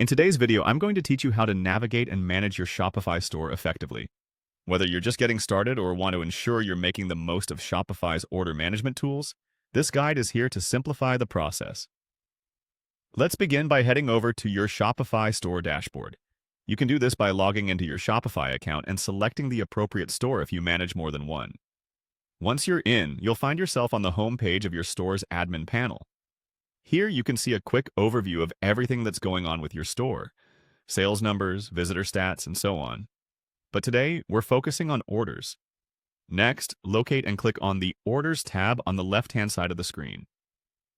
In today's video, I'm going to teach you how to navigate and manage your Shopify store effectively. Whether you're just getting started or want to ensure you're making the most of Shopify's order management tools, this guide is here to simplify the process. Let's begin by heading over to your Shopify store dashboard. You can do this by logging into your Shopify account and selecting the appropriate store if you manage more than one. Once you're in, you'll find yourself on the home page of your store's admin panel. Here you can see a quick overview of everything that's going on with your store, sales numbers, visitor stats, and so on. But today, we're focusing on orders. Next, locate and click on the Orders tab on the left-hand side of the screen.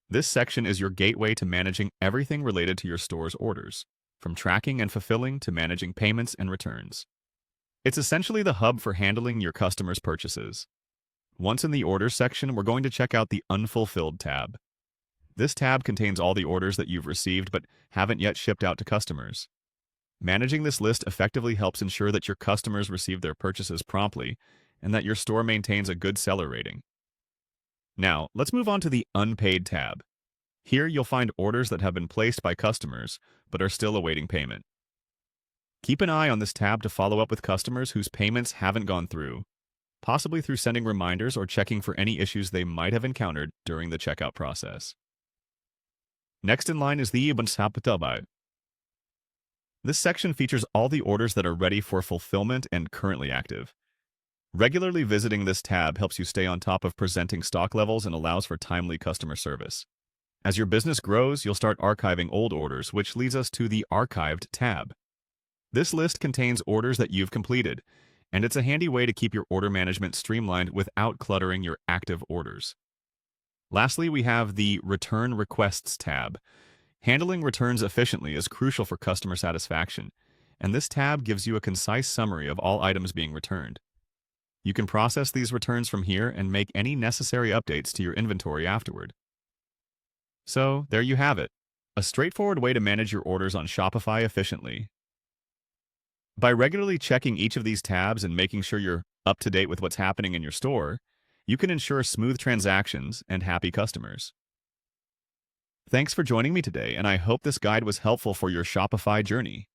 This section is your gateway to managing everything related to your store's orders, from tracking and fulfilling to managing payments and returns. It's essentially the hub for handling your customers' purchases. Once in the Orders section, we're going to check out the Unfulfilled tab. This tab contains all the orders that you've received but haven't yet shipped out to customers. Managing this list effectively helps ensure that your customers receive their purchases promptly and that your store maintains a good seller rating. Now, let's move on to the Unpaid tab. Here you'll find orders that have been placed by customers but are still awaiting payment. Keep an eye on this tab to follow up with customers whose payments haven't gone through, possibly through sending reminders or checking for any issues they might have encountered during the checkout process. Next in line is the Unsapatabay. This section features all the orders that are ready for fulfillment and currently active. Regularly visiting this tab helps you stay on top of presenting stock levels and allows for timely customer service. As your business grows, you'll start archiving old orders, which leads us to the Archived tab. This list contains orders that you've completed, and it's a handy way to keep your order management streamlined without cluttering your active orders. Lastly, we have the Return Requests tab. Handling returns efficiently is crucial for customer satisfaction, and this tab gives you a concise summary of all items being returned. You can process these returns from here and make any necessary updates to your inventory afterward. So, there you have it, a straightforward way to manage your orders on Shopify efficiently. By regularly checking each of these tabs and making sure you're up to date with what's happening in your store, you can ensure smooth transactions and happy customers. Thanks for joining me today, and I hope this guide was helpful for your Shopify journey.